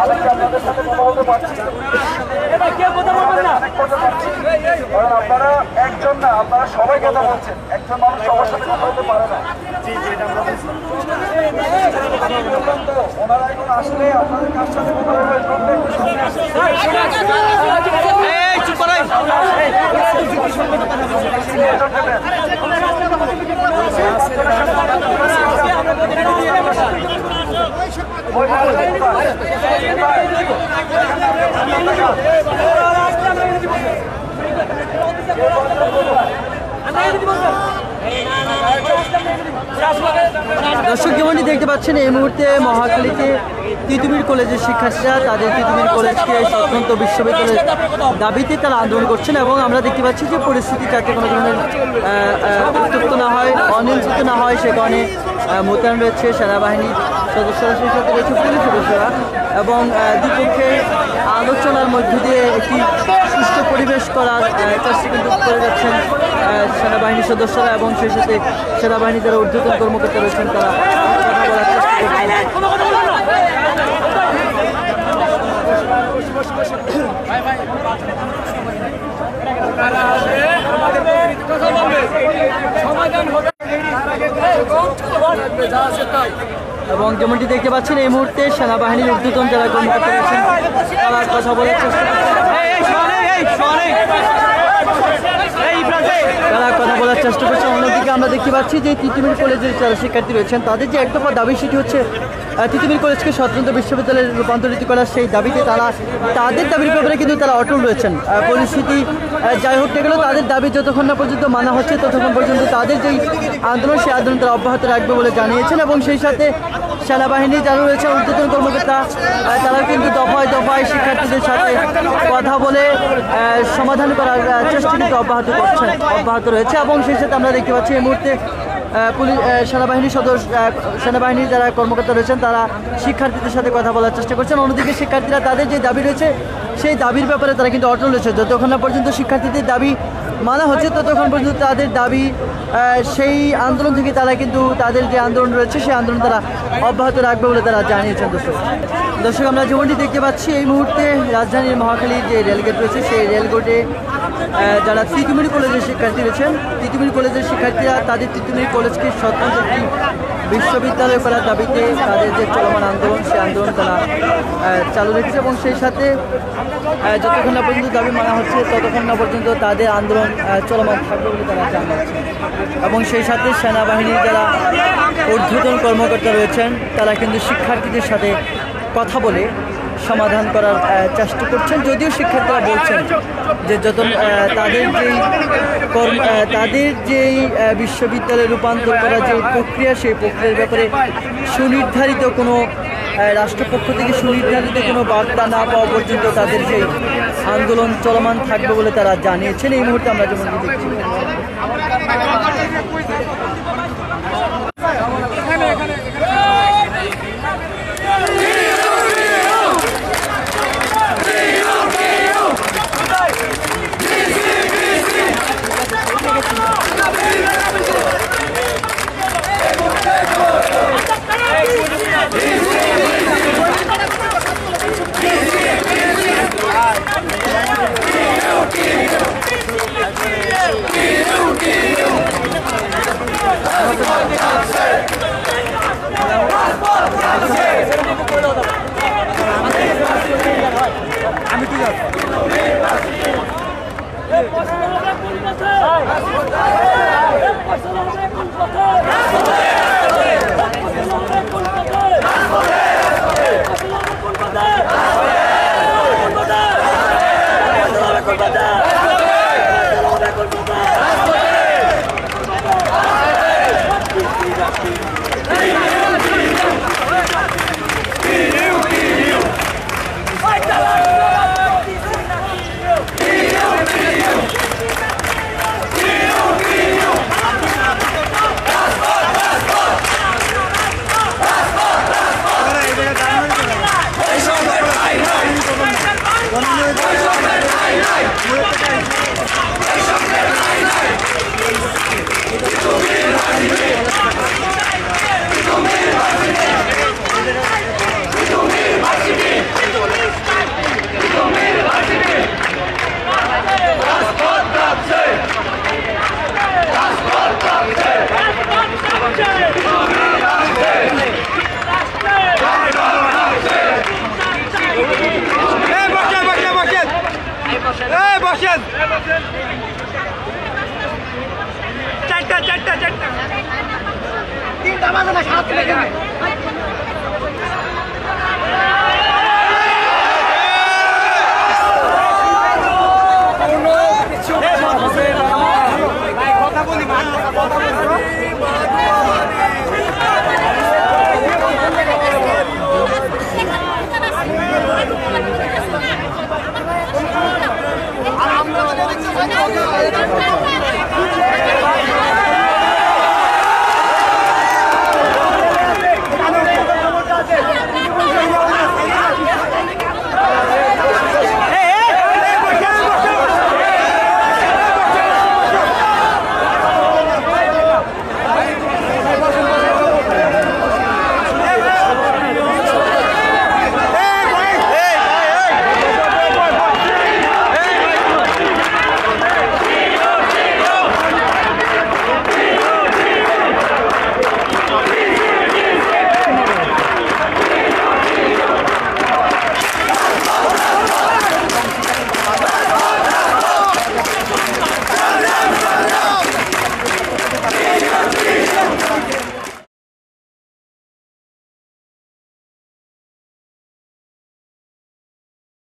আমি কি আপনাদের সাথে কথা বলতে পারছি? কারণ আপনারা একজন না, আপনারা সবাই কথা বলছেন। একজন মানুষ সবার সাথে কথা বলতে পারে না। ওনারা এখন আসলে আপনাদের কার সাথে কথা বলবে? দর্শক যেমনটি দেখতে পাচ্ছেন এই মুহূর্তে মহাখালীতে তিতুমির কলেজের শিক্ষার্থীরা তাদের তিতুমির কলেজকে স্বতন্ত্র বিশ্ববিদ্যালয়ের দাবিতে তারা আন্দোলন করছেন এবং আমরা দেখতে পাচ্ছি যে পরিস্থিতি যাতে কোনো ধরনের উত্তপ্ত না হয়, অনিয়ন্ত্রিত না হয় সে কারণে মোতায়েন রয়েছে সেনাবাহিনীর সদস্যরা, সেই সাথে রয়েছে পুলিশ সদস্যরা এবং দুপক্ষে আলোচনার মধ্য দিয়ে একটি সুষ্ঠু পরিবেশ করার চেষ্টা কিন্তু করে যাচ্ছেন সেনাবাহিনীর সদস্যরা এবং সেই সাথে সেনাবাহিনী যারা ঊর্ধ্বতন কর্মকর্তা রয়েছেন তারা কথা বলার চেষ্টা এবং যেমনটি দেখতে পাচ্ছেন এই মুহূর্তে সেনাবাহিনীর ঊর্ধ্বতন যারা কর্মকর্তা রয়েছেন তারা কথা বলার চেষ্টা করছে। অন্যদিকে আমরা দেখতে পাচ্ছি যে তিতুমির কলেজের যারা শিক্ষার্থী রয়েছেন তাদের যে একটা দাবি সেটি হচ্ছে তিতুমির কলেজকে স্বতন্ত্র বিশ্ববিদ্যালয়ে রূপান্তরিত করার সেই দাবিতে তারা তাদের দাবির ব্যাপারে কিন্তু তারা অটল রয়েছেন। পরিস্থিতি যাই হোক না কেন তাদের দাবি যতক্ষণ না পর্যন্ত মানা হচ্ছে ততক্ষণ পর্যন্ত তাদের যেই আন্দোলন সেই আন্দোলন তারা অব্যাহত রাখবে বলে জানিয়েছেন এবং সেই সাথে সেনাবাহিনী যারা রয়েছে ঊর্ধ্বতন কর্মকর্তা তারা কিন্তু দফায় দফায় শিক্ষার্থীদের সাথে কথা বলে সমাধান করার চেষ্টা কিন্তু অব্যাহত রয়েছে এবং সেই সাথে আমরা দেখতে পাচ্ছি এই মুহূর্তে পুলিশ সেনাবাহিনীর যারা কর্মকর্তা রয়েছেন তারা শিক্ষার্থীদের সাথে কথা বলার চেষ্টা করছেন। অন্যদিকে শিক্ষার্থীরা তাদের যে দাবি রয়েছে সেই দাবির ব্যাপারে তারা কিন্তু অটল রয়েছে। যতক্ষণ না পর্যন্ত শিক্ষার্থীদের দাবি মানা হচ্ছে ততক্ষণ পর্যন্ত তাদের দাবি সেই আন্দোলন থেকে তারা কিন্তু তাদের যে আন্দোলন রয়েছে সেই আন্দোলন তারা অব্যাহত রাখবে বলে তারা জানিয়েছেন। দর্শক আমরা যেমনটি দেখতে পাচ্ছি এই মুহূর্তে রাজধানীর মহাখালীর যে রেলগেট রয়েছে সেই রেলগেটে যারা তিতুমির কলেজের শিক্ষার্থী রয়েছেন তিতুমির কলেজের শিক্ষার্থীরা তাদের তিতুমির কলেজকে স্বতন্ত্র একটি বিশ্ববিদ্যালয় করার দাবিতে তাদের যে চলমান আন্দোলন সেই আন্দোলন তারা চালু রেখেছে এবং সেই সাথে যতক্ষণ না পর্যন্ত দাবি মানা হচ্ছে ততক্ষণ না পর্যন্ত তাদের আন্দোলন চলমান থাকবে বলে তারা জানাচ্ছেন এবং সেই সাথে সেনাবাহিনীর যারা ঊর্ধ্বতন কর্মকর্তা রয়েছেন তারা কিন্তু শিক্ষার্থীদের সাথে কথা বলে সমাধান করার চেষ্টা করছেন। যদিও শিক্ষার্থীরা বলছেন যে তাদের যেই বিশ্ববিদ্যালয়ে রূপান্তর করার যে প্রক্রিয়া সেই প্রক্রিয়ার ব্যাপারে সুনির্ধারিত কোনো রাষ্ট্রপক্ষ থেকে সুনির্ধারিত কোনো বার্তা না পাওয়া পর্যন্ত তাদের সেই আন্দোলন চলমান থাকবে বলে তারা জানিয়েছেন। এই মুহূর্তে আমরা যেমন দেখছি আমি ঠিক আছে বাজে না সারা দিনের জন্য